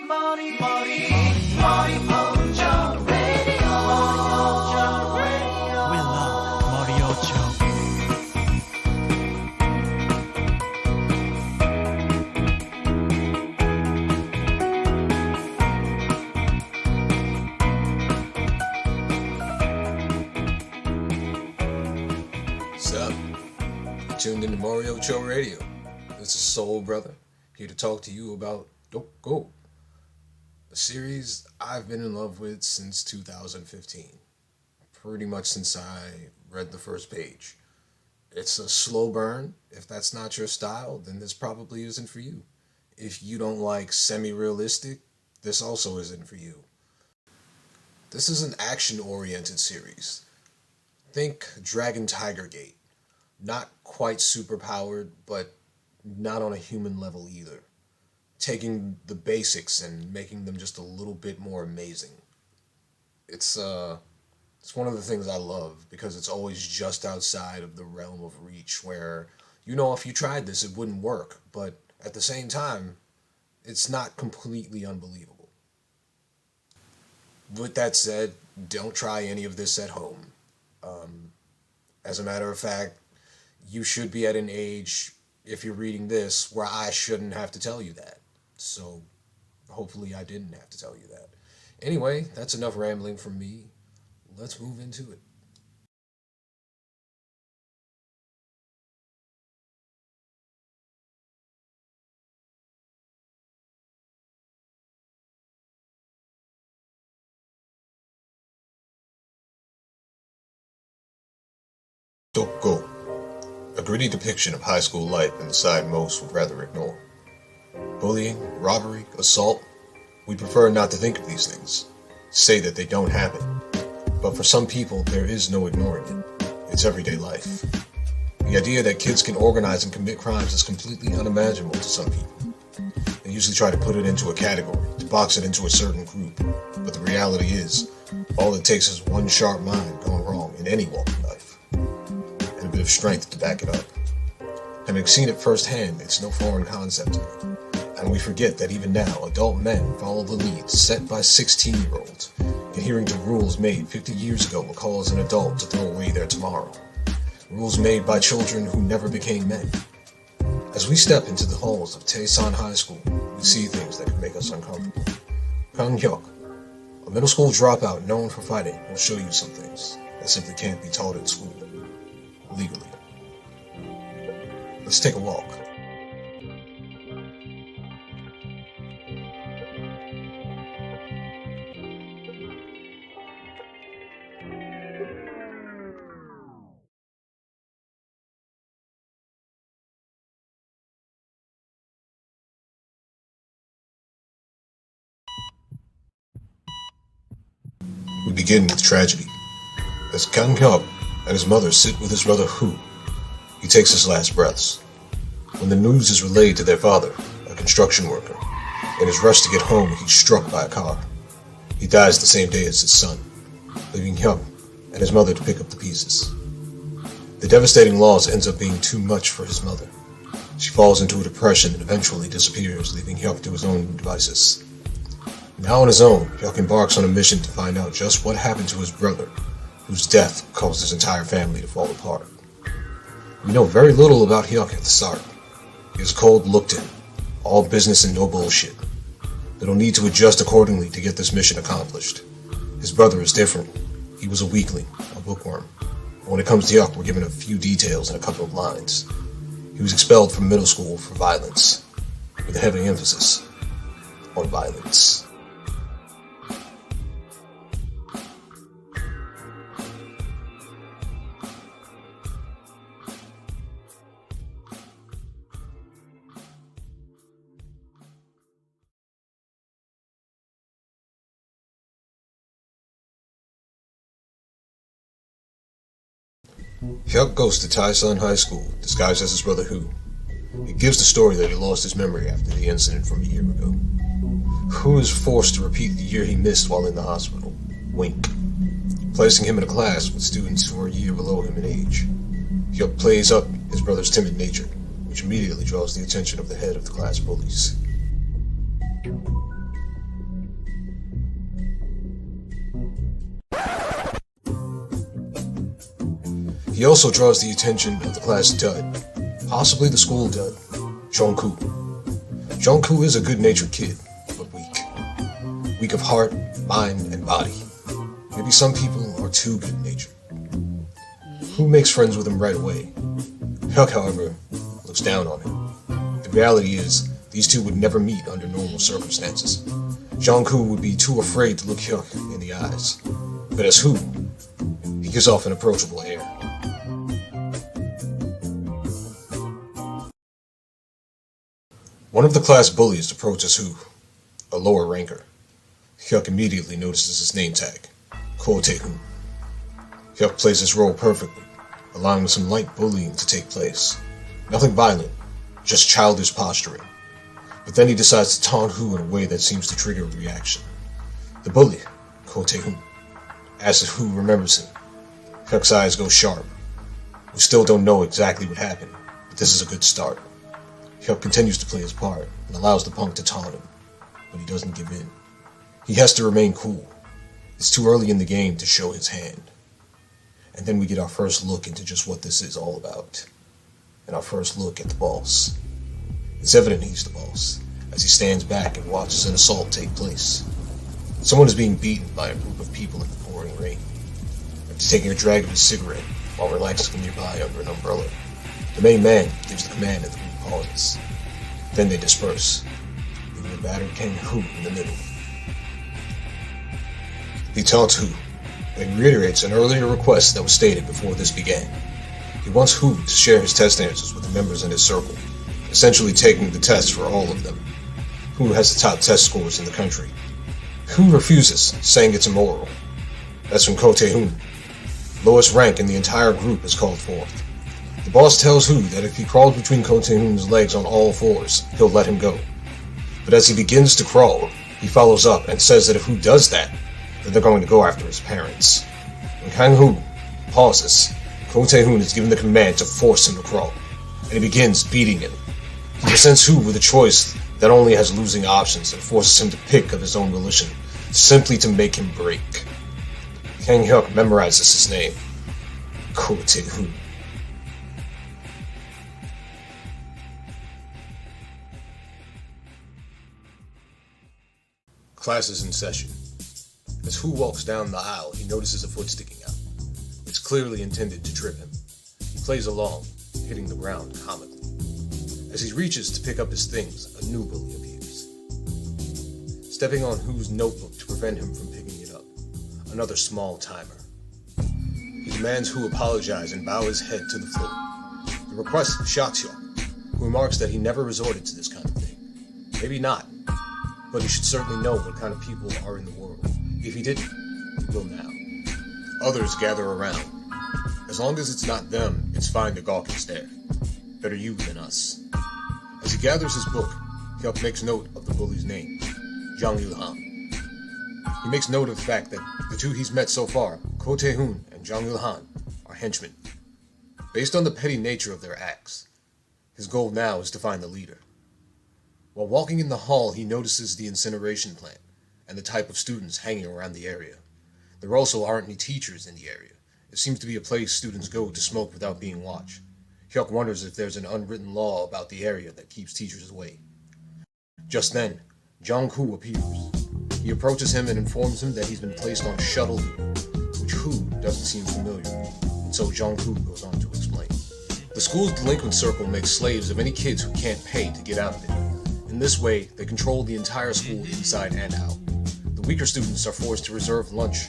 We love Morioh. Sup? Tuned into Morioh Radio. This is Soul Brother, here to talk to you about Dokgo, a series I've been in love with since 2015. Pretty much since I read the first page. It's a slow burn. If that's not your style, then this probably isn't for you. If you don't like semi-realistic, this also isn't for you. This is an action-oriented series. Think Dragon Tiger Gate. Not quite superpowered, but not on a human level either. Taking the basics and making them just a little bit more amazing. It's one of the things I love because it's always just outside of the realm of reach where, if you tried this, it wouldn't work, but at the same time, it's not completely unbelievable. With that said, don't try any of this at home. As a matter of fact, you should be at an age, if you're reading this, where I shouldn't have to tell you that. So, hopefully I didn't have to tell you that. Anyway, that's enough rambling from me. Let's move into it. Dokgo, a gritty depiction of high school life and the side most would rather ignore. Bullying, robbery, assault, we prefer not to think of these things, say that they don't happen. But for some people, there is no ignoring it. It's everyday life. The idea that kids can organize and commit crimes is completely unimaginable to some people. They usually try to put it into a category, to box it into a certain group. But the reality is, all it takes is one sharp mind going wrong in any walk of life, and a bit of strength to back it up. Having seen it firsthand, it's no foreign concept to me. And we forget that even now, adult men follow the leads set by 16-year-olds, adhering to rules made 50 years ago will cause an adult to throw away their tomorrow. Rules made by children who never became men. As we step into the halls of Taesan High School, we see things that can make us uncomfortable. Kang-hyuk, a middle school dropout known for fighting, will show you some things that simply can't be taught in school, legally. Let's take a walk. We begin with tragedy. As Kang-hyuk and his mother sit with his brother Hu, he takes his last breaths. When the news is relayed to their father, a construction worker, in his rush to get home, he's struck by a car. He dies the same day as his son, leaving Hyuk and his mother to pick up the pieces. The devastating loss ends up being too much for his mother. She falls into a depression and eventually disappears, leaving Hyuk to his own devices. Now on his own, Hyuk embarks on a mission to find out just what happened to his brother, whose death caused his entire family to fall apart. We know very little about Hyuk at the start. He is cold looked in, all business and no bullshit. They'll need to adjust accordingly to get this mission accomplished. His brother is different. He was a weakling, a bookworm. But when it comes to Hyuk, we're given a few details and a couple of lines. He was expelled from middle school for violence, with a heavy emphasis on violence. Hyuk goes to Taesan High School, disguised as his brother Hu. He gives the story that he lost his memory after the incident from a year ago. Hu is forced to repeat the year he missed while in the hospital, Wink, placing him in a class with students who are a year below him in age. Hyuk plays up his brother's timid nature, which immediately draws the attention of the head of the class bullies. He also draws the attention of the class dud, possibly the school dud, Jongku. Jongku is a good-natured kid, but weak. Weak of heart, mind, and body. Maybe some people are too good-natured. Who makes friends with him right away? Hyuk, however, looks down on him. The reality is, these two would never meet under normal circumstances. Jongku would be too afraid to look Hyuk in the eyes. But as Hu, he gives off an approachable air. One of the class bullies approaches Hu, a lower ranker. Hyuk immediately notices his name tag, Ko Tae-hun. Hyuk plays his role perfectly, allowing some light bullying to take place. Nothing violent, just childish posturing. But then he decides to taunt Hu in a way that seems to trigger a reaction. The bully, Ko Tae-hun, asks if Hu remembers him. Hyuk's eyes go sharp. We still don't know exactly what happened, but this is a good start. Hyuk continues to play his part and allows the punk to taunt him, but he doesn't give in. He has to remain cool. It's too early in the game to show his hand. And then we get our first look into just what this is all about. And our first look at the boss. It's evident he's the boss, as he stands back and watches an assault take place. Someone is being beaten by a group of people in the pouring rain. After taking a drag of his cigarette while relaxing nearby under an umbrella, the main man gives the command and the group pauses. Then they disperse, leaving the battered King Hu in the middle. He taunts Hu, and reiterates an earlier request that was stated before this began. He wants Hu to share his test answers with the members in his circle, essentially taking the test for all of them. Hu has the top test scores in the country. Hu refuses, saying it's immoral. That's when Ko Tae-hun, lowest rank in the entire group, is called forth. The boss tells Hu that if he crawls between Ko Tae-hun's legs on all fours, he'll let him go. But as he begins to crawl, he follows up and says that if Hu does that, then they're going to go after his parents. When Kang Hu pauses, Ko Tae-hun is given the command to force him to crawl, and he begins beating him. He presents Hu with a choice that only has losing options and forces him to pick of his own volition, simply to make him break. Kang Hyuk memorizes his name, Ko Tae-hun. Class is in session. As Hu walks down the aisle, he notices a foot sticking out. It's clearly intended to trip him. He plays along, hitting the ground comically. As he reaches to pick up his things, a new bully appears, stepping on Hu's notebook to prevent him from picking it up. Another small timer. He demands Hu apologize and bow his head to the floor. The request shocks Hyuk, who remarks that he never resorted to this kind of thing. Maybe not, but he should certainly know what kind of people are in the world. If he didn't, he will now. Others gather around. As long as it's not them, it's fine to gawk and stare. Better you than us. As he gathers his book, Hyuk makes note of the bully's name, Jang Il-han. He makes note of the fact that the two he's met so far, Ko Tae-hun and Jang Il-han, are henchmen. Based on the petty nature of their acts, his goal now is to find the leader. While walking in the hall, he notices the incineration plant and the type of students hanging around the area. There also aren't any teachers in the area. It seems to be a place students go to smoke without being watched. Hyuk wonders if there's an unwritten law about the area that keeps teachers away. Just then, Jong-Hu appears. He approaches him and informs him that he's been placed on shuttle duty, which Hu doesn't seem familiar with, and so Jong-Hu goes on to explain. The school's delinquent circle makes slaves of any kids who can't pay to get out of it. In this way, they control the entire school inside and out. The weaker students are forced to reserve lunch,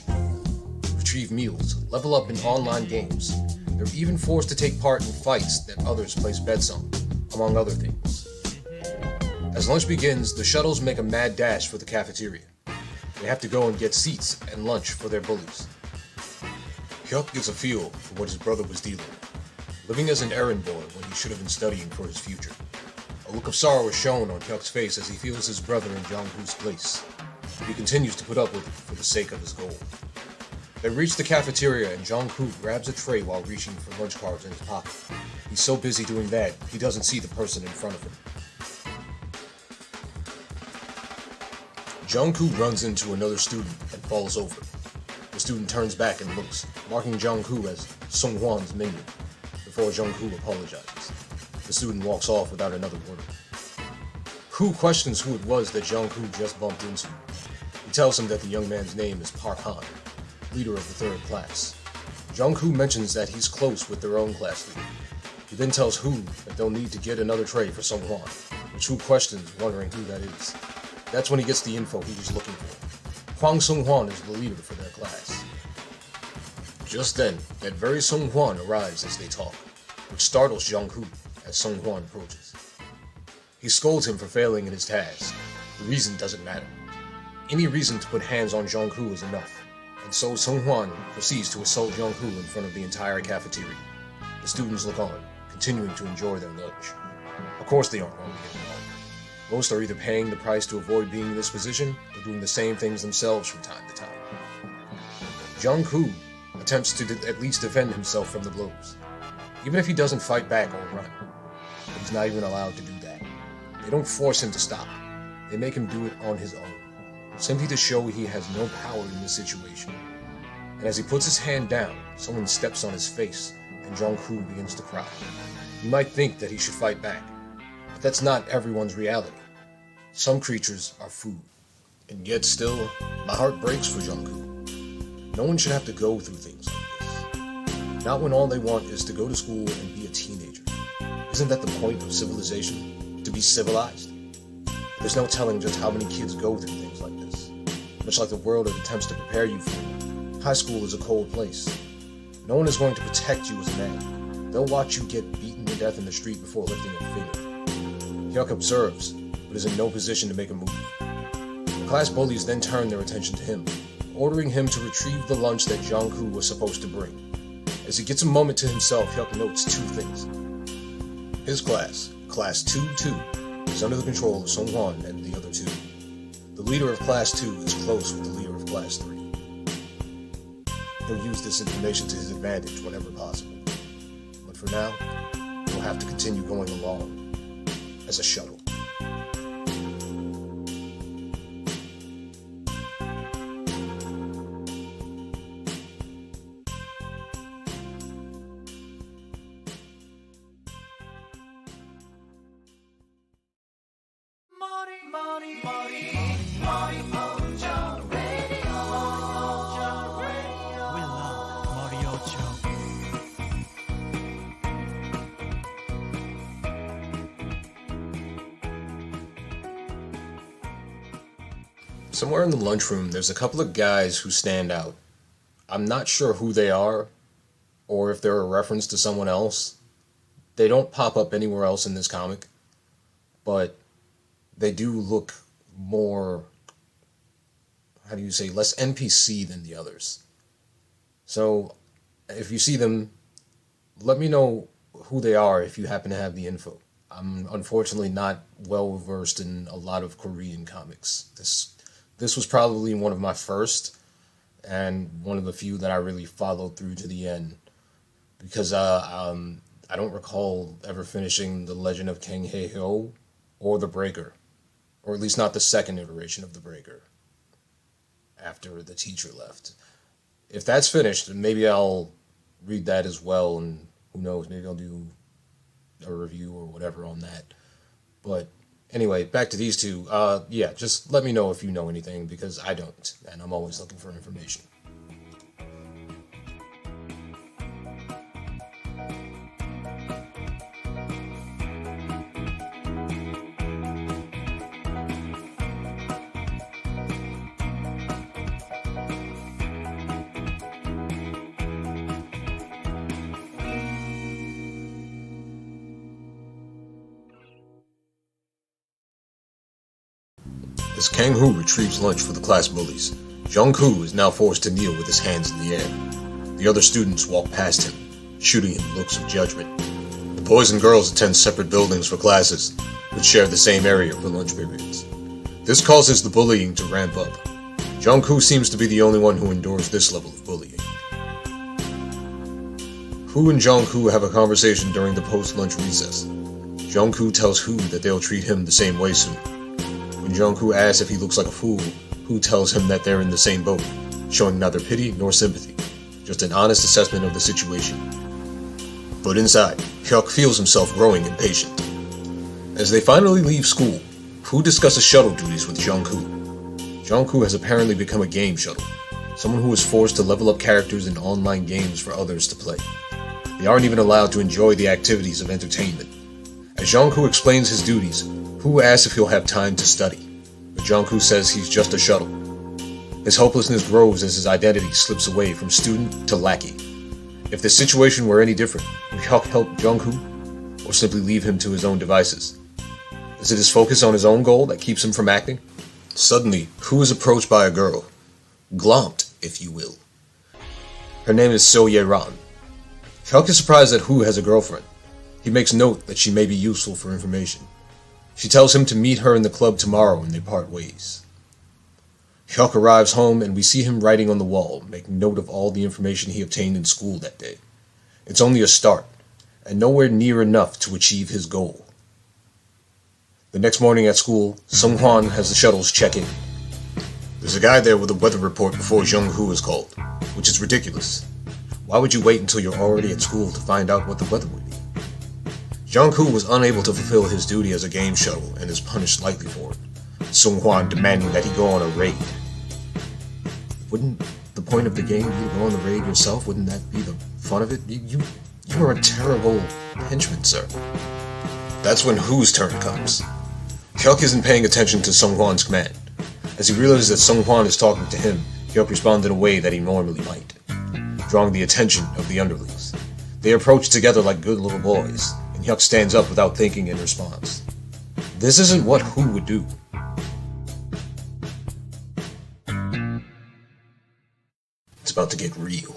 retrieve meals, level up in online games. They're even forced to take part in fights that others place bets on, among other things. As lunch begins, the shuttles make a mad dash for the cafeteria. They have to go and get seats and lunch for their bullies. Hyuk gets a feel for what his brother was dealing with, living as an errand boy when he should have been studying for his future. A look of sorrow is shown on Hyuk's face as he feels his brother in Jong-Hu's place. He continues to put up with it for the sake of his goal. They reach the cafeteria and Jong-Hu grabs a tray while reaching for lunch cards in his pocket. He's so busy doing that, he doesn't see the person in front of him. Jong-Hu runs into another student and falls over. The student turns back and looks, marking Jong-Hu as Sung Hwan's minion, before Jungkook apologizes. The student walks off without another word. Hu questions who it was that Jungkook just bumped into. He tells him that the young man's name is Park Han, leader of the third class. Jungkook mentions that he's close with their own class leader. He then tells Hu that they'll need to get another tray for Sung Hwan, which Hu questions, wondering who that is. That's when he gets the info he was looking for. Hwang Sung Hwan is the leader for their class. Just then, that very Sung Hwan arrives as they talk, which startles Jungkook as Sung Hwan approaches. He scolds him for failing in his task. The reason doesn't matter. Any reason to put hands on Jungkook is enough, and so Sung Hwan proceeds to assault Jungkook in front of the entire cafeteria. The students look on, continuing to enjoy their lunch. Of course they aren't wrong to get along. Most are either paying the price to avoid being in this position, or doing the same things themselves from time to time. Jungkook attempts to at least defend himself from the blows, even if he doesn't fight back or run. But he's not even allowed to do that. They don't force him to stop. They make him do it on his own, simply to show he has no power in this situation. And as he puts his hand down, someone steps on his face, and Jungkook begins to cry. You might think that he should fight back, but that's not everyone's reality. Some creatures are food. And yet still, my heart breaks for Jungkook. No one should have to go through things like this. Not when all they want is to go to school and be a teenager. Isn't that the point of civilization? To be civilized? There's no telling just how many kids go through things like this. Much like the world it attempts to prepare you for, high school is a cold place. No one is going to protect you as a man. They'll watch you get beaten to death in the street before lifting a finger. Hyuk observes, but is in no position to make a move. The class bullies then turn their attention to him, ordering him to retrieve the lunch that Jungkook was supposed to bring. As he gets a moment to himself, Hyuk notes two things. His class, Class 2-2, is under the control of Sung Hwan and the other two. The leader of Class 2 is close with the leader of Class 3. He'll use this information to his advantage whenever possible. But for now, he'll have to continue going along as a shuttle. We love Morioh. Somewhere in the lunchroom, there's a couple of guys who stand out. I'm not sure who they are, or if they're a reference to someone else. They don't pop up anywhere else in this comic, but they do look more, how do you say, less NPC than the others. So, if you see them, let me know who they are if you happen to have the info. I'm unfortunately not well versed in a lot of Korean comics. This was probably one of my first, and one of the few that I really followed through to the end, because I don't recall ever finishing The Legend of Kang Hae-hyo or The Breaker, or at least not the second iteration of The Breaker, after the teacher left. If that's finished, maybe I'll read that as well, and who knows, maybe I'll do a review or whatever on that. But anyway, back to these two. Yeah, just let me know if you know anything, because I don't, and I'm always looking for information. As Kang-hoo retrieves lunch for the class bullies, Jungkook is now forced to kneel with his hands in the air. The other students walk past him, shooting him looks of judgment. The boys and girls attend separate buildings for classes, which share the same area for lunch periods. This causes the bullying to ramp up. Jungkook seems to be the only one who endures this level of bullying. Hu and Jungkook have a conversation during the post-lunch recess. Jungkook tells Hu that they'll treat him the same way soon. When Jungkook asks if he looks like a fool, Hu tells him that they're in the same boat, showing neither pity nor sympathy, just an honest assessment of the situation. But inside, Hyuk feels himself growing impatient. As they finally leave school, Hu discusses shuttle duties with Jungkook. Jungkook has apparently become a game shuttle, someone who is forced to level up characters in online games for others to play. They aren't even allowed to enjoy the activities of entertainment. As Jungkook explains his duties, Hu asks if he'll have time to study, but Jungkook says he's just a shuttle. His hopelessness grows as his identity slips away from student to lackey. If the situation were any different, would Hyuk help Jungkook, or simply leave him to his own devices? Is it his focus on his own goal that keeps him from acting? Suddenly, Hu is approached by a girl, glomped, if you will. Her name is So Ye-ran. Hyuk is surprised that Hu has a girlfriend. He makes note that she may be useful for information. She tells him to meet her in the club tomorrow and they part ways. Hyuk arrives home and we see him writing on the wall, making note of all the information he obtained in school that day. It's only a start, and nowhere near enough to achieve his goal. The next morning at school, Sung-hwan has the shuttles check in. There's a guy there with a weather report before Jung-hoo is called, which is ridiculous. Why would you wait until you're already at school to find out what the weather would be? Jung-hoo was unable to fulfill his duty as a game shuttle and is punished lightly for it, Sung-hwan demanding that he go on a raid. Wouldn't the point of the game be to go on the raid yourself? Wouldn't that be the fun of it? You are a terrible henchman, sir. That's when Who's turn comes. Hyuk isn't paying attention to Sung-hwan's command. As he realizes that Sung-hwan is talking to him, Hyuk responds in a way that he normally might, drawing the attention of the underlings. They approach together like good little boys, and Hyuk stands up without thinking in response. This isn't what Who would do. It's about to get real.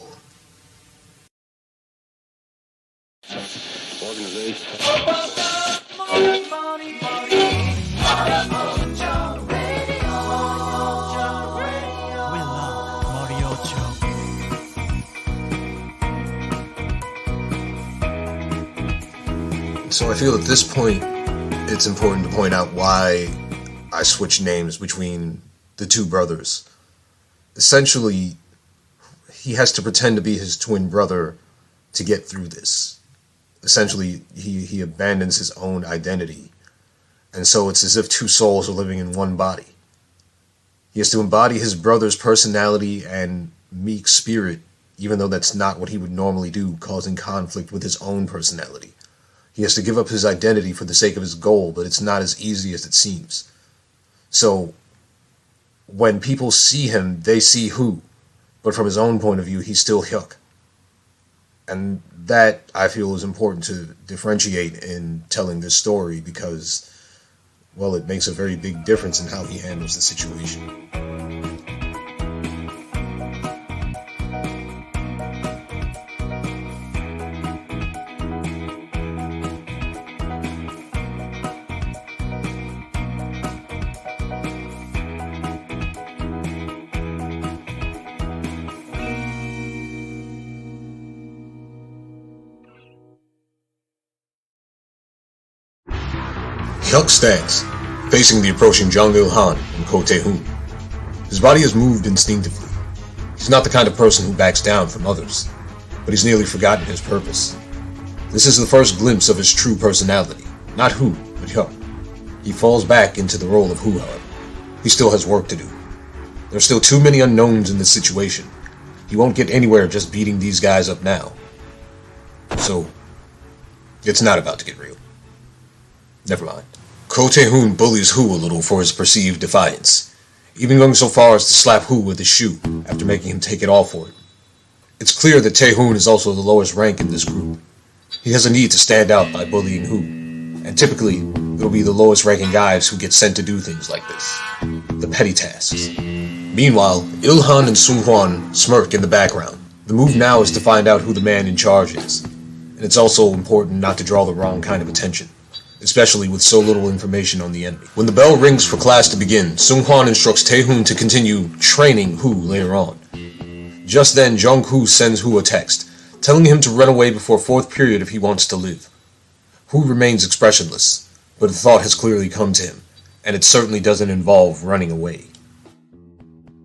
We love Morioh. So I feel at this point, it's important to point out why I switched names between the two brothers. Essentially, he has to pretend to be his twin brother to get through this. Essentially, he abandons his own identity. And so it's as if two souls are living in one body. He has to embody his brother's personality and meek spirit, even though that's not what he would normally do, causing conflict with his own personality. He has to give up his identity for the sake of his goal, but it's not as easy as it seems. So, when people see him, they see Who, but from his own point of view, he's still Hyuk. And that, I feel, is important to differentiate in telling this story because, well, it makes a very big difference in how he handles the situation. Hyuk stands, facing the approaching Jung Il-han and Ko Tae-hoon. His body is moved instinctively. He's not the kind of person who backs down from others, but he's nearly forgotten his purpose. This is the first glimpse of his true personality, not Who, but Hyuk. He falls back into the role of Who, however. He still has work to do. There are still too many unknowns in this situation. He won't get anywhere just beating these guys up now. So, it's not about to get real. Never mind. Ko Tae-hoon bullies Who a little for his perceived defiance, even going so far as to slap Who with his shoe after making him take it off for it. It's clear that Tae-hoon is also the lowest rank in this group. He has a need to stand out by bullying Who, and typically it'll be the lowest ranking guys who get sent to do things like this, the petty tasks. Meanwhile, Il-han and Sung-hwan smirk in the background. The move now is to find out who the man in charge is, and it's also important not to draw the wrong kind of attention, especially with so little information on the enemy. When the bell rings for class to begin, Sung-hwan instructs Tae-hoon to continue training Who later on. Just then, Jung-hoo sends Who a text, telling him to run away before 4th period if he wants to live. Who remains expressionless, but a thought has clearly come to him, and it certainly doesn't involve running away.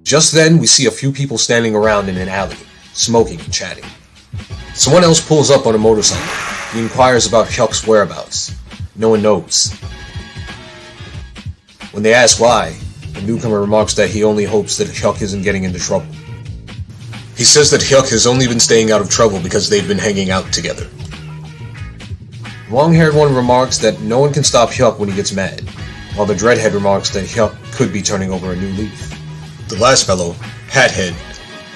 Just then, we see a few people standing around in an alley, smoking and chatting. Someone else pulls up on a motorcycle. He inquires about Hyuk's whereabouts. No one knows. When they ask why, the newcomer remarks that he only hopes that Hyuk isn't getting into trouble. He says that Hyuk has only been staying out of trouble because they've been hanging out together. The long-haired one remarks that no one can stop Hyuk when he gets mad, while the dreadhead remarks that Hyuk could be turning over a new leaf. The last fellow, Hathead,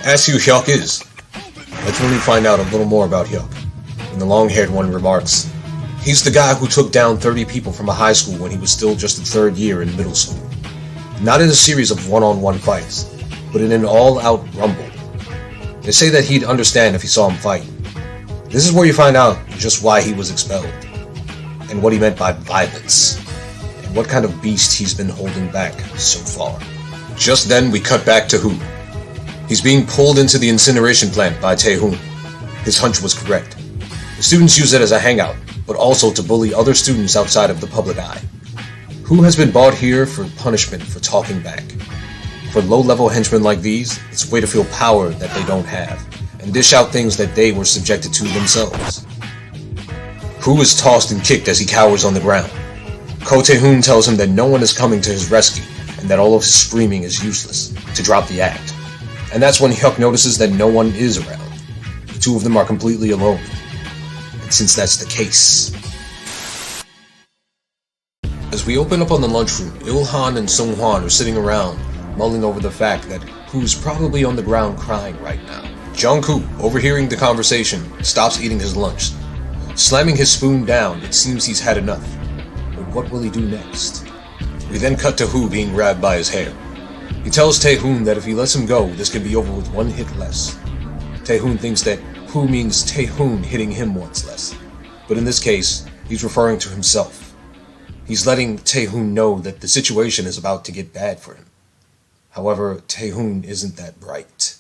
asks who Hyuk is. That's when we find out a little more about Hyuk, and the long-haired one remarks, he's the guy who took down 30 people from a high school when he was still just a third year in middle school. Not in a series of one-on-one fights, but in an all-out rumble. They say that he'd understand if he saw him fight. This is where you find out just why he was expelled, and what he meant by violence, and what kind of beast he's been holding back so far. Just then we cut back to Hu. He's being pulled into the incineration plant by Tae-hoon. His hunch was correct. The students use it as a hangout, but also to bully other students outside of the public eye. Hu has been brought here for punishment for talking back. For low-level henchmen like these, it's a way to feel power that they don't have, and dish out things that they were subjected to themselves. Hu is tossed and kicked as he cowers on the ground. Ko Tae-hoon tells him that no one is coming to his rescue, and that all of his screaming is useless, to drop the act. And that's when Hyuk notices that no one is around. The two of them are completely alone. And since that's the case... As we open up on the lunchroom, Il-han and Sung-hwan are sitting around, mulling over the fact that Hu's probably on the ground crying right now. Jung-koo, overhearing the conversation, stops eating his lunch. Slamming his spoon down, it seems he's had enough. But what will he do next? We then cut to Hu being grabbed by his hair. He tells Tae-hoon that if he lets him go, this can be over with one hit less. Tae-hoon thinks that Hu means Tae-hoon hitting him once less. But in this case, he's referring to himself. He's letting Tae-hoon know that the situation is about to get bad for him. However, Tae-hoon isn't that bright.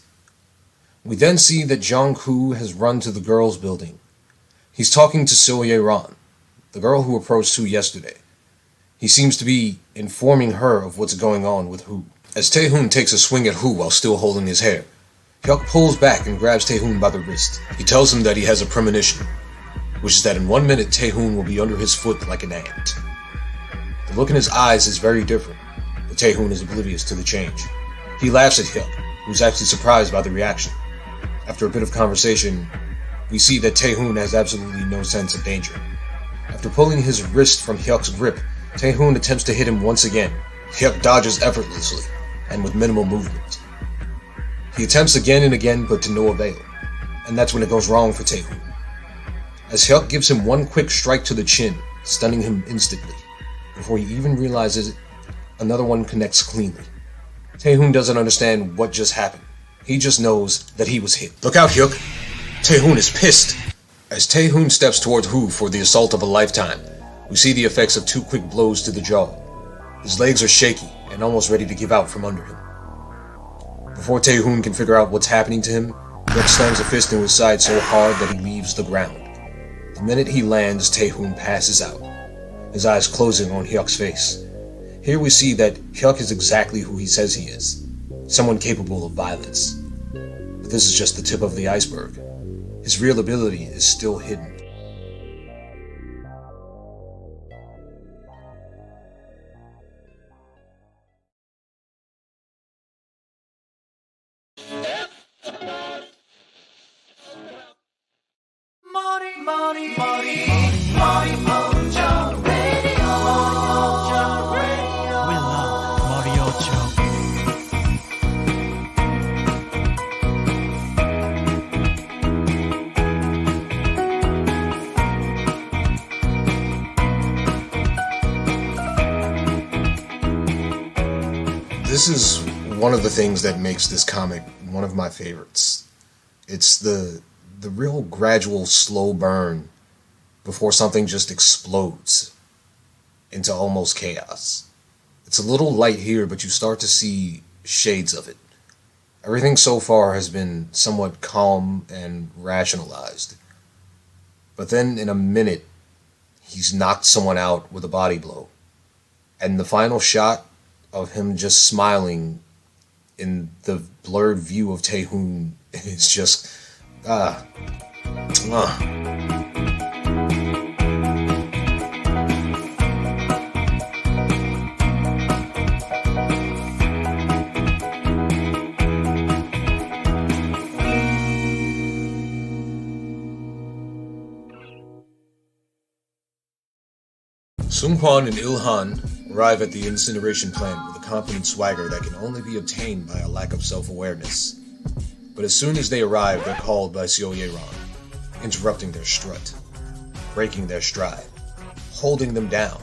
We then see that Jung-koo has run to the girls' building. He's talking to Seo-ye-ran, the girl who approached Hu yesterday. He seems to be informing her of what's going on with Hu. As Tae-hoon takes a swing at Hu while still holding his hair, Hyuk pulls back and grabs Tae-hoon by the wrist. He tells him that he has a premonition, which is that in 1 minute Tae-hoon will be under his foot like an ant. The look in his eyes is very different, but Tae-hoon is oblivious to the change. He laughs at Hyuk, who's actually surprised by the reaction. After a bit of conversation, we see that Tae-hoon has absolutely no sense of danger. After pulling his wrist from Hyuk's grip, Tae-hoon attempts to hit him once again. Hyuk dodges effortlessly, and with minimal movement. He attempts again and again, but to no avail, and that's when it goes wrong for Tae-hoon. As Hyuk gives him one quick strike to the chin, stunning him instantly. Before he even realizes it, another one connects cleanly. Tae-hoon doesn't understand what just happened. He just knows that he was hit. Look out, Hyuk! Tae-hoon is pissed! As Tae-hoon steps towards Hu for the assault of a lifetime, we see the effects of 2 quick blows to the jaw. His legs are shaky and almost ready to give out from under him. Before Tae-hoon can figure out what's happening to him, Hyuk slams a fist into his side so hard that he leaves the ground. The minute he lands, Tae-hoon passes out, his eyes closing on Hyuk's face. Here we see that Hyuk is exactly who he says he is, someone capable of violence. But this is just the tip of the iceberg. His real ability is still hidden. We love Morioh. This is one of the things that makes this comic one of my favorites. It's the real gradual slow burn before something just explodes into almost chaos. It's a little light here, but you start to see shades of it. Everything so far has been somewhat calm and rationalized. But then in a minute, he's knocked someone out with a body blow. And the final shot of him just smiling in the blurred view of Taehoon is just ah. Seung-hwan and Il-han arrive at the incineration plant with a confident swagger that can only be obtained by a lack of self-awareness. But as soon as they arrive, they're called by Seo Ye-ran, interrupting their strut, breaking their stride, holding them down.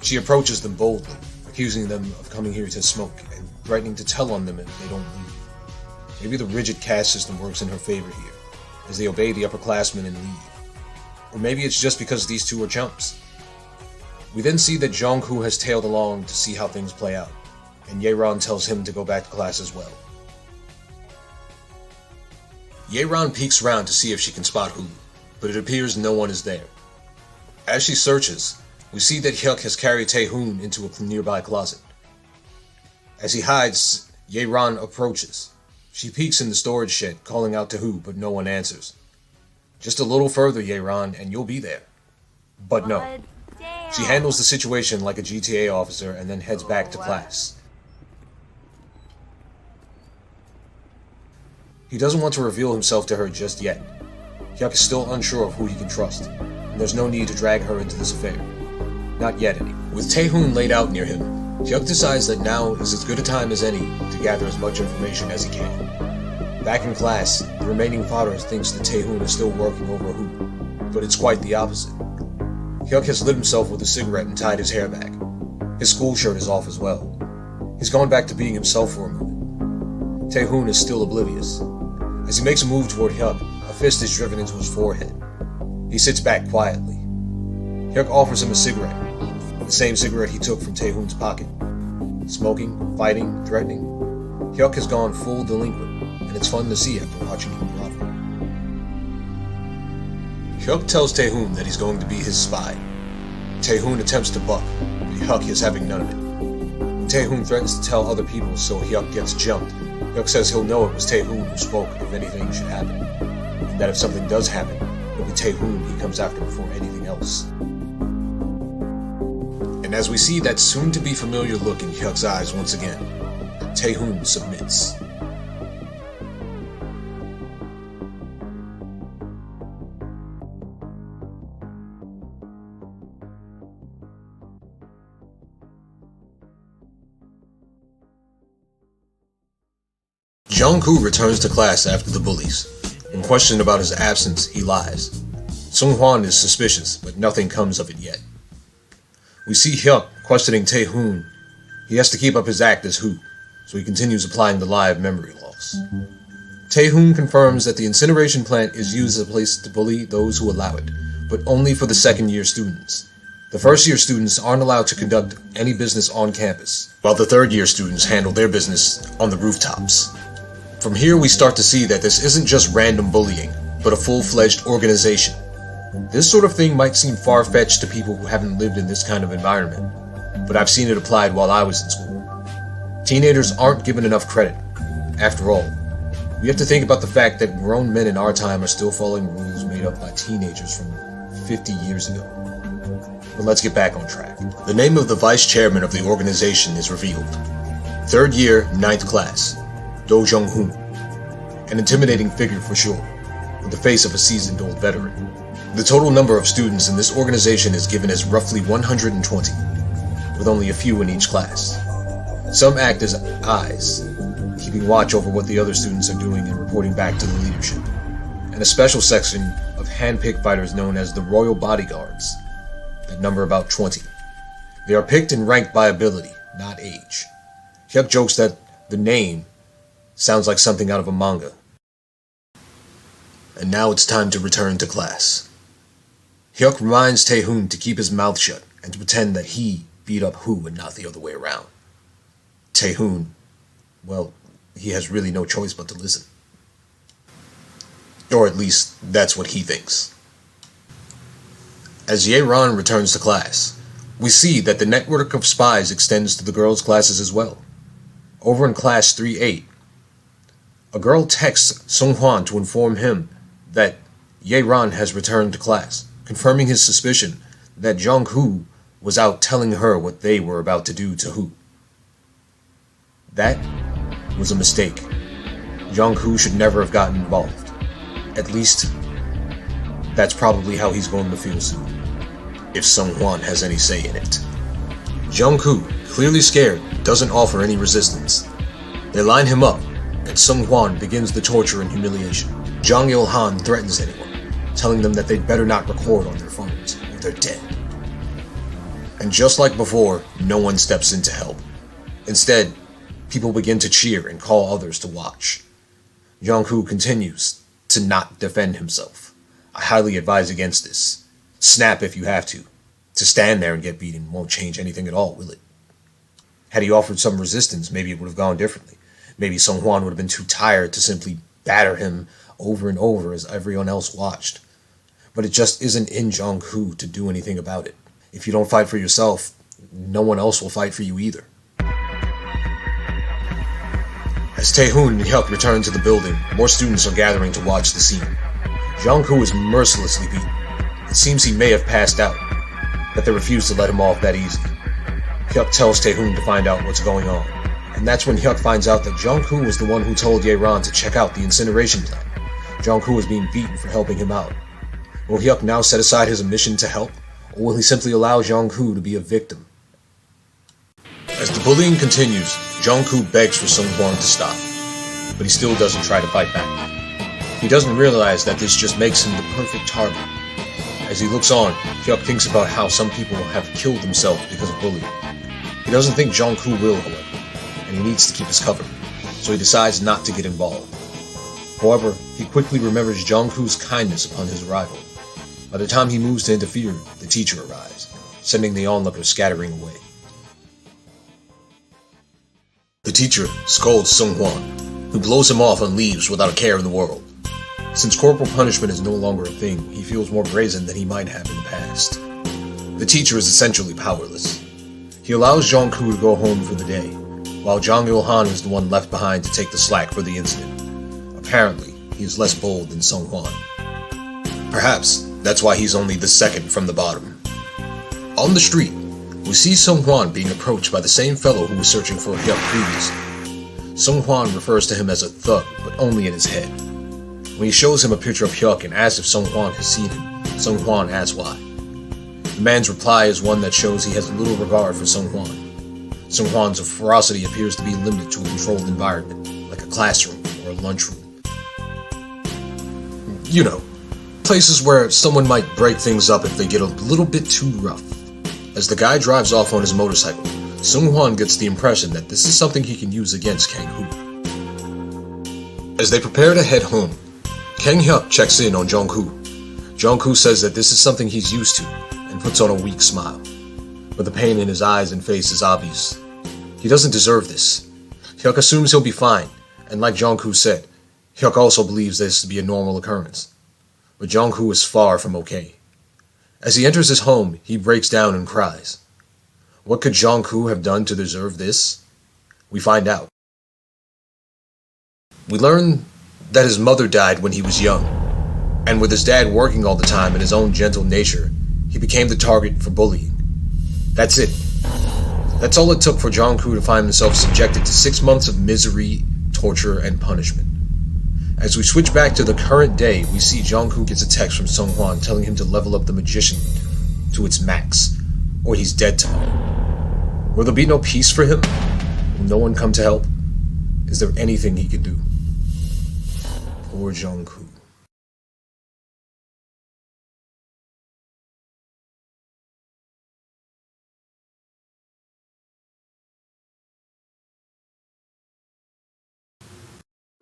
She approaches them boldly, accusing them of coming here to smoke and threatening to tell on them if they don't leave. Maybe the rigid caste system works in her favor here, as they obey the upperclassmen and leave. Or maybe it's just because these two are chumps. We then see that Jong-hoo has tailed along to see how things play out, and Ye-ran tells him to go back to class as well. Ye-ran peeks around to see if she can spot Hoo, but it appears no one is there. As she searches, we see that Hyuk has carried Taehoon into a nearby closet. As he hides, Ye-ran approaches. She peeks in the storage shed, calling out to Hoo, but no one answers. Just a little further, Ye-ran, and you'll be there. But no. She handles the situation like a GTA officer and then heads back to class. He doesn't want to reveal himself to her just yet. Hyuk is still unsure of who he can trust, and there's no need to drag her into this affair. Not yet, anyway. With Taehoon laid out near him, Hyuk decides that now is as good a time as any to gather as much information as he can. Back in class, the remaining fodder thinks that Taehoon is still working over Hoo, but it's quite the opposite. Hyuk has lit himself with a cigarette and tied his hair back. His school shirt is off as well. He's gone back to being himself for a moment. Taehoon is still oblivious. As he makes a move toward Hyuk, a fist is driven into his forehead. He sits back quietly. Hyuk offers him a cigarette, the same cigarette he took from Taehoon's pocket. Smoking, fighting, threatening. Hyuk has gone full delinquent, and it's fun to see after watching him grovel. Hyuk tells Taehoon that he's going to be his spy. Taehoon attempts to buck, but Hyuk is having none of it. When Taehoon threatens to tell other people so Hyuk gets jumped, Hyuk says he'll know it was Taehoon who spoke if anything should happen, and that if something does happen, it'll be Taehoon he comes after before anything else. And as we see that soon-to-be familiar look in Hyuk's eyes once again, Taehoon submits. Jong-hoo returns to class after the bullies. When questioned about his absence, he lies. Seung-hwan is suspicious, but nothing comes of it yet. We see Hyuk questioning Taehoon. He has to keep up his act as Hoo, so he continues applying the lie of memory loss. Taehoon confirms that the incineration plant is used as a place to bully those who allow it, but only for the second-year students. The first-year students aren't allowed to conduct any business on campus, while the third-year students handle their business on the rooftops. From here we start to see that this isn't just random bullying, but a full-fledged organization. This sort of thing might seem far-fetched to people who haven't lived in this kind of environment, but I've seen it applied while I was in school. Teenagers aren't given enough credit. After all, we have to think about the fact that grown men in our time are still following rules made up by teenagers from 50 years ago. But let's get back on track. The name of the vice chairman of the organization is revealed. Third year, 9th class. Do Jong-hoon, an intimidating figure for sure, with the face of a seasoned old veteran. The total number of students in this organization is given as roughly 120, with only a few in each class. Some act as eyes, keeping watch over what the other students are doing and reporting back to the leadership, and a special section of hand-picked fighters known as the Royal Bodyguards, that number about 20. They are picked and ranked by ability, not age. Hyuk jokes that the name sounds like something out of a manga. And now it's time to return to class. Hyuk reminds Taehoon to keep his mouth shut and to pretend that he beat up Hoo and not the other way around. Taehoon, well, he has really no choice but to listen. Or at least, that's what he thinks. As Ye-ran returns to class, we see that the network of spies extends to the girls' classes as well. Over in class 3-8, a girl texts Sung Hwan to inform him that Ye Ran has returned to class, confirming his suspicion that Jung-hoo was out telling her what they were about to do to Hoo. That was a mistake. Jung-hoo should never have gotten involved. At least, that's probably how he's going to feel soon, if Sung Hwan has any say in it. Jung-hoo, clearly scared, doesn't offer any resistance. They line him up, and Sung Hwan begins the torture and humiliation. Jang Il-han threatens anyone, telling them that they'd better not record on their phones, or they're dead. And just like before, no one steps in to help. Instead, people begin to cheer and call others to watch. Jung-hoo continues to not defend himself. I highly advise against this. Snap if you have to. To stand there and get beaten won't change anything at all, will it? Had he offered some resistance, maybe it would have gone differently. Maybe Sung Hwan would have been too tired to simply batter him over and over as everyone else watched. But it just isn't in Jung-hoo to do anything about it. If you don't fight for yourself, no one else will fight for you either. As Taehoon and Hyuk return to the building, more students are gathering to watch the scene. Jung-hoo is mercilessly beaten. It seems he may have passed out, but they refuse to let him off that easy. Hyuk tells Taehoon to find out what's going on, and that's when Hyuk finds out that Jung-hoo was the one who told Ye Ran to check out the incineration plant. Jung-hoo is being beaten for helping him out. Will Hyuk now set aside his mission to help, or will he simply allow Jung-hoo to be a victim? As the bullying continues, Jung-hoo begs for Sung Hwan to stop, but he still doesn't try to fight back. He doesn't realize that this just makes him the perfect target. As he looks on, Hyuk thinks about how some people have killed themselves because of bullying. He doesn't think Jung-hoo will, however, and he needs to keep his cover, so he decides not to get involved. However, he quickly remembers Jung-hoo's kindness upon his arrival. By the time he moves to interfere, the teacher arrives, sending the onlookers scattering away. The teacher scolds Sung Hwan, who blows him off and leaves without a care in the world. Since corporal punishment is no longer a thing, he feels more brazen than he might have in the past. The teacher is essentially powerless. He allows Jung-hoo to go home for the day, while Jang Il-han is the one left behind to take the slack for the incident. Apparently, he is less bold than Sung Hwan. Perhaps that's why he's only the second from the bottom. On the street, we see Sung Hwan being approached by the same fellow who was searching for Hyuk previously. Sung Hwan refers to him as a thug, but only in his head. When he shows him a picture of Hyuk and asks if Sung Hwan has seen him, Sung Hwan asks why. The man's reply is one that shows he has little regard for Sung Hwan. Sung Hwan's ferocity appears to be limited to a controlled environment, like a classroom or a lunchroom. You know, places where someone might break things up if they get a little bit too rough. As the guy drives off on his motorcycle, Sung Hwan gets the impression that this is something he can use against Kang-hoo. As they prepare to head home, Kang Hyuk checks in on Jung-hoo. Jung-hoo says that this is something he's used to, and puts on a weak smile. But the pain in his eyes and face is obvious. He doesn't deserve this. Hyuk assumes he'll be fine, and like Jung-hoo said, Hyuk also believes this to be a normal occurrence. But Jung-hoo is far from okay. As he enters his home, he breaks down and cries. What could Jung-hoo have done to deserve this? We find out. We learn that his mother died when he was young, and with his dad working all the time and his own gentle nature, he became the target for bullying. That's it. That's all it took for Jung-hoo to find himself subjected to 6 months of misery, torture, and punishment. As we switch back to the current day, we see Jung-hoo gets a text from Sung Hwan telling him to level up the magician to its max, or he's dead tomorrow. Will there be no peace for him? Will no one come to help? Is there anything he can do? Poor Jung-hoo.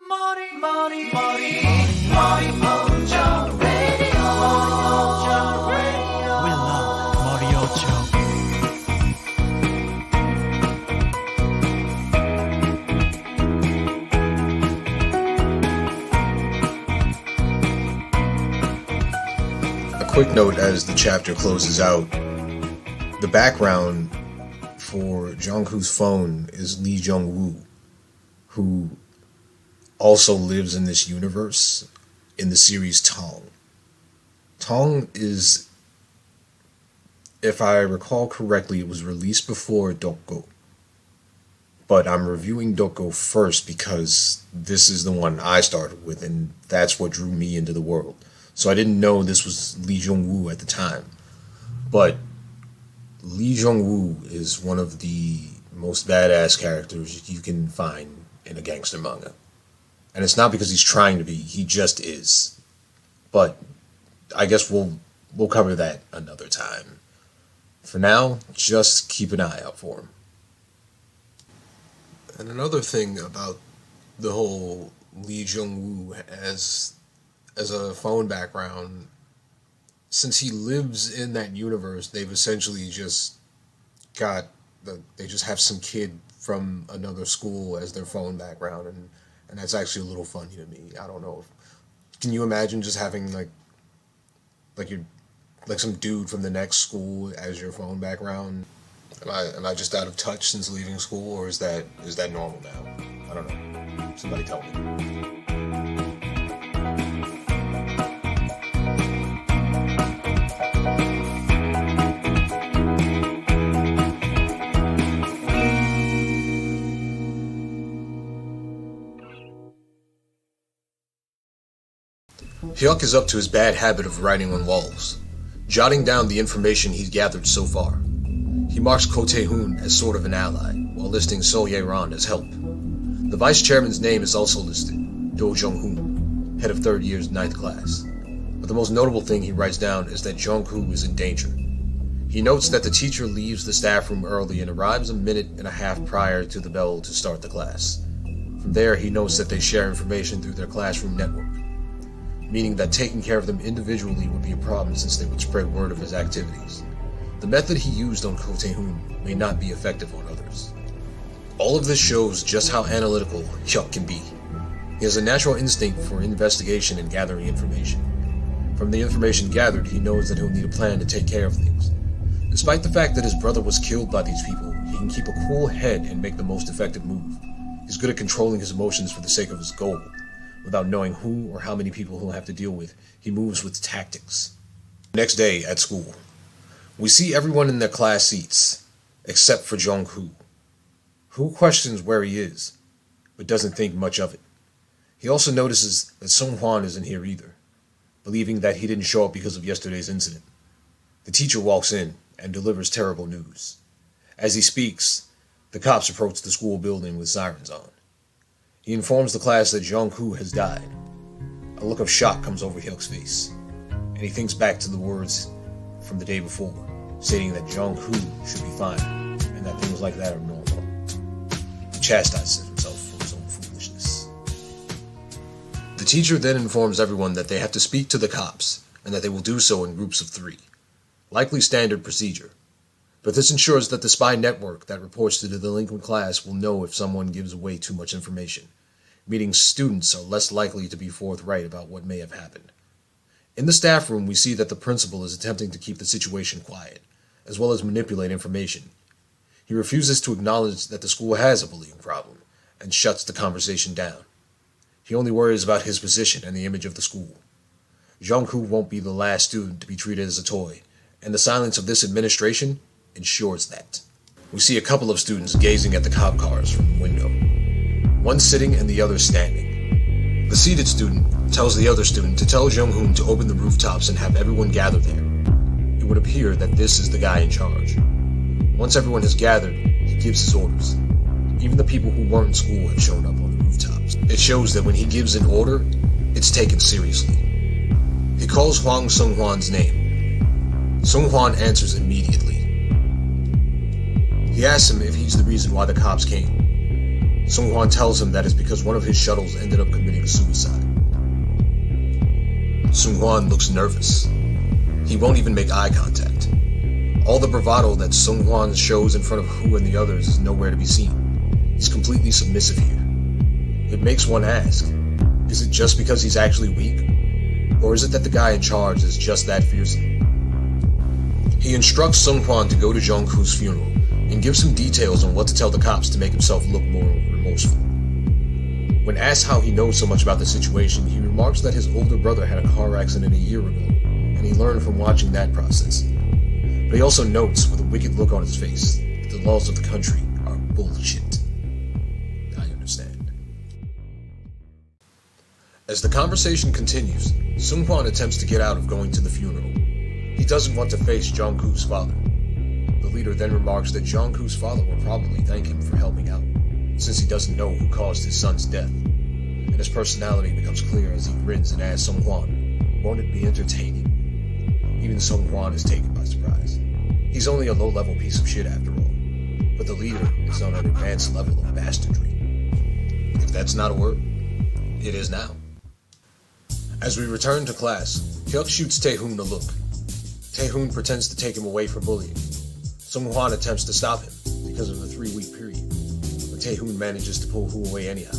We love Morioh. A quick note as the chapter closes out. The background for Jung-hoo's phone is Lee Jung-woo, who also lives in this universe in the series Tong. Tong is, if I recall correctly, it was released before Dokgo. But I'm reviewing Dokgo first because this is the one I started with, and that's what drew me into the world. So I didn't know this was Lee Jong-woo at the time. But Lee Jong-woo is one of the most badass characters you can find in a gangster manga. And it's not because he's trying to be, he just is. But I guess we'll cover that another time. For now, just keep an eye out for him. And another thing about the whole Lee Jong-woo as a phone background, since he lives in that universe, they've essentially just they just have some kid from another school as their phone background, and that's actually a little funny to me. I don't know. Can you imagine just having like some dude from the next school as your phone background? Am I just out of touch since leaving school, or is that normal now? I don't know. Somebody tell me. Hyuk is up to his bad habit of writing on walls, jotting down the information he's gathered so far. He marks Ko Tae-hoon as sort of an ally, while listing So Ye-ran as help. The vice chairman's name is also listed, Do Jung-hoon, head of 3rd year's 9th class. But the most notable thing he writes down is that Jung-hoo is in danger. He notes that the teacher leaves the staff room early and arrives a minute and a half prior to the bell to start the class. From there, he notes that they share information through their classroom network, meaning that taking care of them individually would be a problem since they would spread word of his activities. The method he used on Ko Tae-hoon may not be effective on others. All of this shows just how analytical Hyuk can be. He has a natural instinct for investigation and gathering information. From the information gathered, he knows that he'll need a plan to take care of things. Despite the fact that his brother was killed by these people, he can keep a cool head and make the most effective move. He's good at controlling his emotions for the sake of his goal. Without knowing who or how many people he'll have to deal with, he moves with tactics. Next day at school, we see everyone in their class seats, except for Jung-hoo, who questions where he is, but doesn't think much of it. He also notices that Sung-hwan isn't here either, believing that he didn't show up because of yesterday's incident. The teacher walks in and delivers terrible news. As he speaks, the cops approach the school building with sirens on. He informs the class that Jung-hoo has died. A look of shock comes over Hyuk's face, and he thinks back to the words from the day before, stating that Jung-hoo should be fine, and that things like that are normal. He chastises himself for his own foolishness. The teacher then informs everyone that they have to speak to the cops, and that they will do so in groups of 3. Likely standard procedure. But this ensures that the spy network that reports to the delinquent class will know if someone gives away too much information, meaning students are less likely to be forthright about what may have happened. In the staff room, we see that the principal is attempting to keep the situation quiet, as well as manipulate information. He refuses to acknowledge that the school has a bullying problem, and shuts the conversation down. He only worries about his position and the image of the school. Jung-hoo won't be the last student to be treated as a toy, and the silence of this administration ensures that. We see a couple of students gazing at the cop cars from the window, one sitting and the other standing. The seated student tells the other student to tell Jung-hoon to open the rooftops and have everyone gather there. It would appear that this is the guy in charge. Once everyone has gathered, he gives his orders. Even the people who weren't in school have shown up on the rooftops. It shows that when he gives an order, it's taken seriously. He calls Hwang Sung-hwan's name. Sung-hwan answers immediately. He asks him if he's the reason why the cops came. Sung-hwan tells him that it's because one of his shuttles ended up committing suicide. Sung-hwan looks nervous. He won't even make eye contact. All the bravado that Sung-hwan shows in front of Hu and the others is nowhere to be seen. He's completely submissive here. It makes one ask, is it just because he's actually weak? Or is it that the guy in charge is just that fearsome? He instructs Sung-hwan to go to Jung-hoo's funeral and gives him details on what to tell the cops to make himself look more remorseful. When asked how he knows so much about the situation, he remarks that his older brother had a car accident a year ago, and he learned from watching that process. But he also notes, with a wicked look on his face, that the laws of the country are bullshit. I understand. As the conversation continues, Seung-hwan attempts to get out of going to the funeral. He doesn't want to face Jungkook's father. The leader then remarks that Jungkook's father will probably thank him for helping out, since he doesn't know who caused his son's death. And his personality becomes clear as he grins and asks Seung-hwan, "Won't it be entertaining?" Even Seung-hwan is taken by surprise. He's only a low-level piece of shit after all, but the leader is on an advanced level of bastardry. If that's not a word, it is now. As we return to class, Hyuk shoots Taehoon a look. Taehoon pretends to take him away for bullying. Seung-hwan attempts to stop him because of the 3-week period, but Taehoon manages to pull Who away anyhow.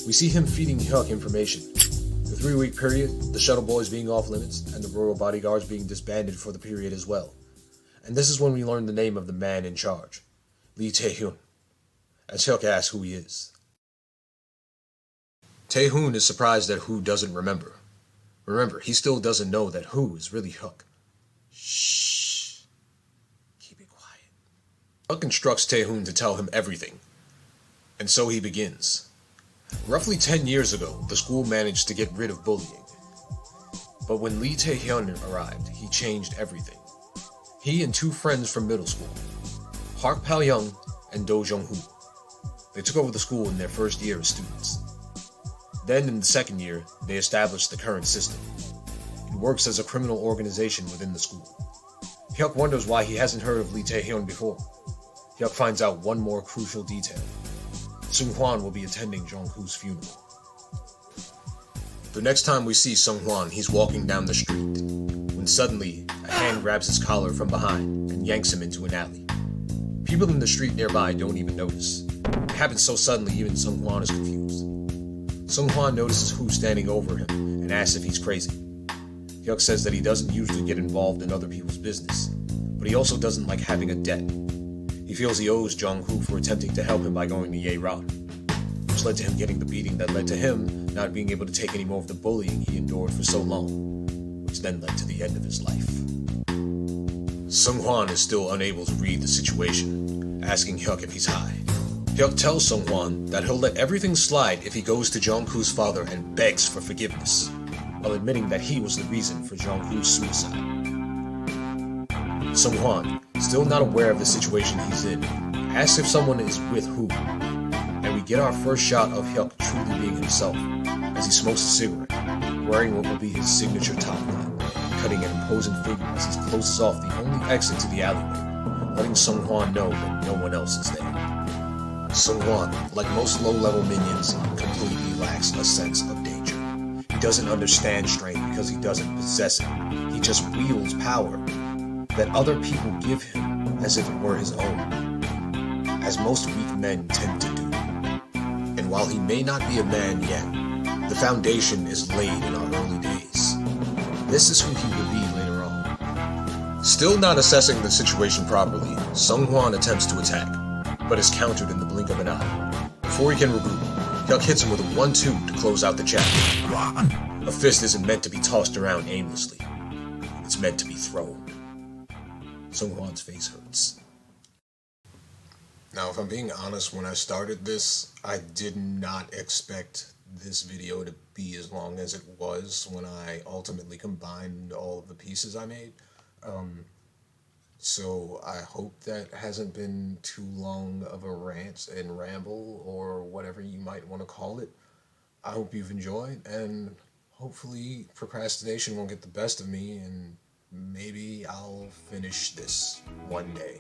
We see him feeding Hyuk information. The 3-week period, the shuttle boys being off limits, and the royal bodyguards being disbanded for the period as well. And this is when we learn the name of the man in charge, Lee Taehyun, as Hyuk asks who he is. Taehoon is surprised that Who doesn't remember. Remember, he still doesn't know that Who is really Hyuk. Shh. Keep it quiet. Hyuk instructs Taehoon to tell him everything. And so he begins. Roughly 10 years ago, the school managed to get rid of bullying. But when Lee Taehyun arrived, he changed everything. He and 2 friends from middle school, Park Pal-young and Do Jung-hoo, they took over the school in their first year as students. Then in the second year, they established the current system. It works as a criminal organization within the school. Hyuk wonders why he hasn't heard of Lee Taehyun before. Hyuk finds out one more crucial detail. Seung-hwan will be attending Jungkook's funeral. The next time we see Seung-hwan, he's walking down the street, when suddenly a hand grabs his collar from behind and yanks him into an alley. People in the street nearby don't even notice. It happens so suddenly even Seung-hwan is confused. Seung-hwan notices Who standing over him and asks if he's crazy. Hyuk says that he doesn't usually get involved in other people's business, but he also doesn't like having a debt. He feels he owes Jung-hoo for attempting to help him by going to Ye-ran, which led to him getting the beating that led to him not being able to take any more of the bullying he endured for so long, which then led to the end of his life. Seung-hwan is still unable to read the situation, asking Hyuk if he's high. Hyuk tells Seung-hwan that he'll let everything slide if he goes to Jungkook's father and begs for forgiveness, while admitting that he was the reason for Jungkook's suicide. Seung-hwan, still not aware of the situation he's in, asks if someone is with Who, and we get our first shot of Hyuk truly being himself, as he smokes a cigarette, wearing what will be his signature top line, cutting an imposing figure as he closes off the only exit to the alleyway, letting Seung-hwan know that no one else is there. Seung-hwan, like most low-level minions, completely lacks a sense of danger. He doesn't understand strength because he doesn't possess it. He just wields power that other people give him as if it were his own, as most weak men tend to do. And while he may not be a man yet, the foundation is laid in our early days. This is who he will be later on. Still not assessing the situation properly, Seung-hwan attempts to attack, but is countered in the blink of an eye. Before he can regroup, Hyuk hits him with a 1-2 to close out the chapter. A fist isn't meant to be tossed around aimlessly. It's meant to be thrown. Seung-hwan's face hurts. Now, if I'm being honest, when I started this, I did not expect this video to be as long as it was when I ultimately combined all of the pieces I made. So I hope that hasn't been too long of a rant and ramble, or whatever you might want to call it. I hope you've enjoyed, and hopefully procrastination won't get the best of me, and maybe I'll finish this one day.